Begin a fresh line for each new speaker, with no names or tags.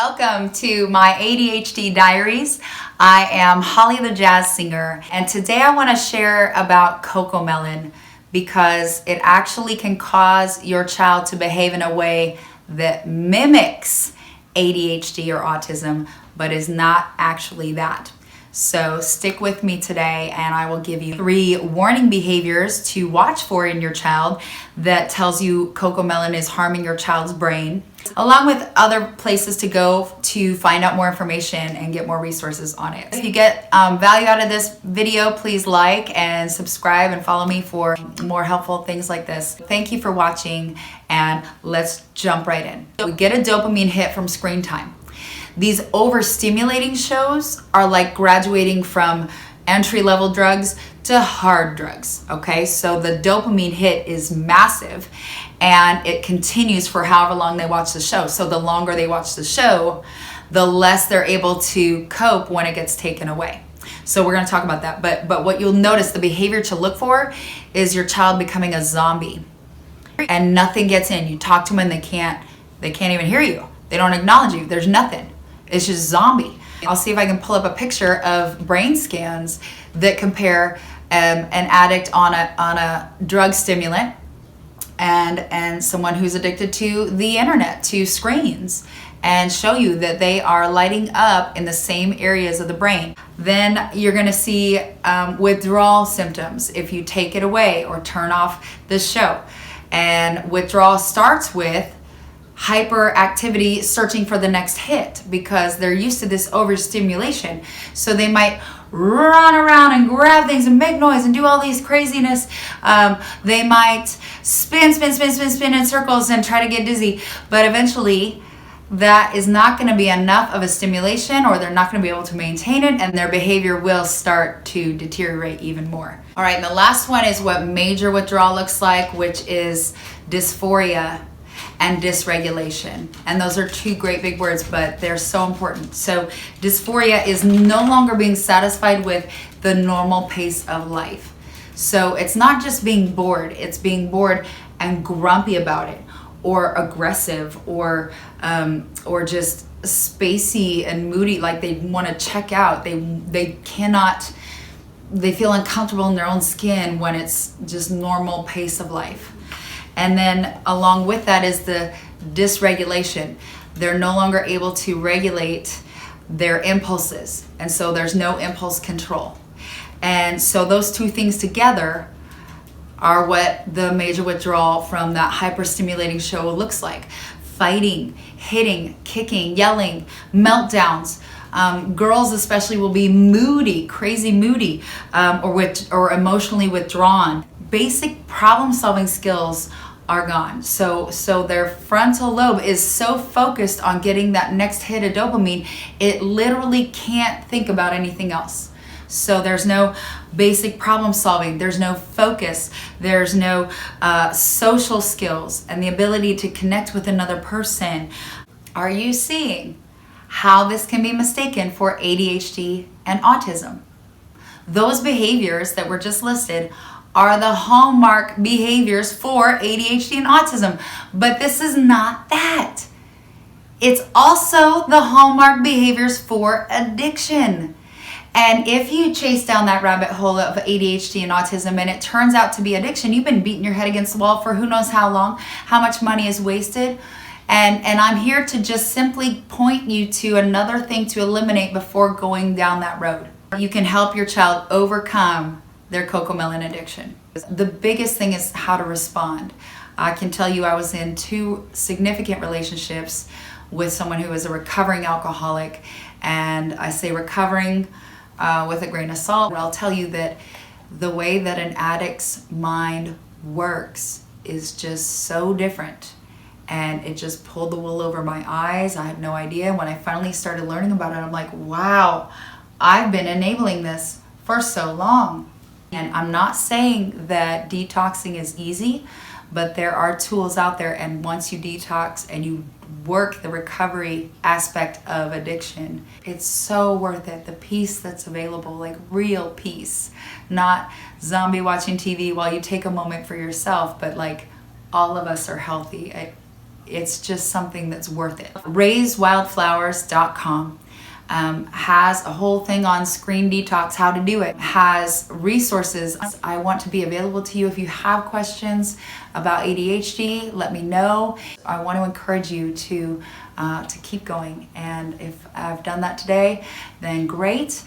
Welcome to my ADHD diaries. I am Holly the Jazz Singer, and today I want to share about Cocomelon because it actually can cause your child to behave in a way that mimics ADHD or autism, but is not actually that. So stick with me today and I will give you 3 warning behaviors to watch for in your child that tells you Cocomelon is harming your child's brain, along with other places to go to find out more information and get more resources on it. If you get value out of this video, please like and subscribe and follow me for more helpful things like this. Thank you for watching, and let's jump right in. We get a dopamine hit from screen time. These overstimulating shows are like graduating from entry-level drugs to hard drugs, okay? So the dopamine hit is massive and it continues for however long they watch the show. So the longer they watch the show, the less they're able to cope when it gets taken away. So we're gonna talk about that. But what you'll notice, the behavior to look for is your child becoming a zombie and nothing gets in. You talk to them and they can't even hear you. They don't acknowledge you. There's nothing. It's just zombie. I'll see if I can pull up a picture of brain scans that compare an addict on a drug stimulant and someone who's addicted to the internet, to screens, and show you that they are lighting up in the same areas of the brain. Then you're gonna see withdrawal symptoms if you take it away or turn off the show. And withdrawal starts with hyperactivity, searching for the next hit, because they're used to this overstimulation. So they might run around and grab things and make noise and do all these craziness. They might spin in circles and try to get dizzy, but eventually that is not going to be enough of a stimulation, or they're not going to be able to maintain it, and their behavior will start to deteriorate even more. All right, and the last one is what major withdrawal looks like, which is dysphoria and dysregulation. And those are 2 great big words, but they're so important. So dysphoria is no longer being satisfied with the normal pace of life. So it's not just being bored, it's being bored and grumpy about it, or aggressive, or just spacey and moody, like they want to check out. They feel uncomfortable in their own skin when it's just normal pace of life. And then along with that is the dysregulation. They're no longer able to regulate their impulses. And so there's no impulse control. And so those 2 things together are what the major withdrawal from that hyperstimulating show looks like. Fighting, hitting, kicking, yelling, meltdowns. Girls especially will be moody, crazy moody, or emotionally withdrawn. Basic problem-solving skills are gone. So their frontal lobe is so focused on getting that next hit of dopamine, it literally can't think about anything else. So there's no basic problem solving, there's no focus, there's no social skills and the ability to connect with another person. Are you seeing how this can be mistaken for ADHD and autism? Those behaviors that were just listed are the hallmark behaviors for ADHD and autism, but this is not that. It's also the hallmark behaviors for addiction. And if you chase down that rabbit hole of ADHD and autism and it turns out to be addiction, you've been beating your head against the wall for who knows how long, how much money is wasted. And I'm here to just simply point you to another thing to eliminate before going down that road. You can help your child overcome their Cocomelon addiction. The biggest thing is how to respond. I can tell you I was in 2 significant relationships with someone who is a recovering alcoholic, and I say recovering with a grain of salt. I'll tell you that the way that an addict's mind works is just so different, and it just pulled the wool over my eyes. I had no idea. When I finally started learning about it, I'm like, wow, I've been enabling this for so long. And I'm not saying that detoxing is easy, but there are tools out there, and once you detox and you work the recovery aspect of addiction, it's so worth it. The peace that's available, like real peace, not zombie watching TV while you take a moment for yourself, but like all of us are healthy. it's just something that's worth it. RaiseWildflowers.com has a whole thing on screen detox, how to do it, has resources. I want to be available to you. If you have questions about ADHD, let me know. I want to encourage you to keep going, and if I've done that today, then great.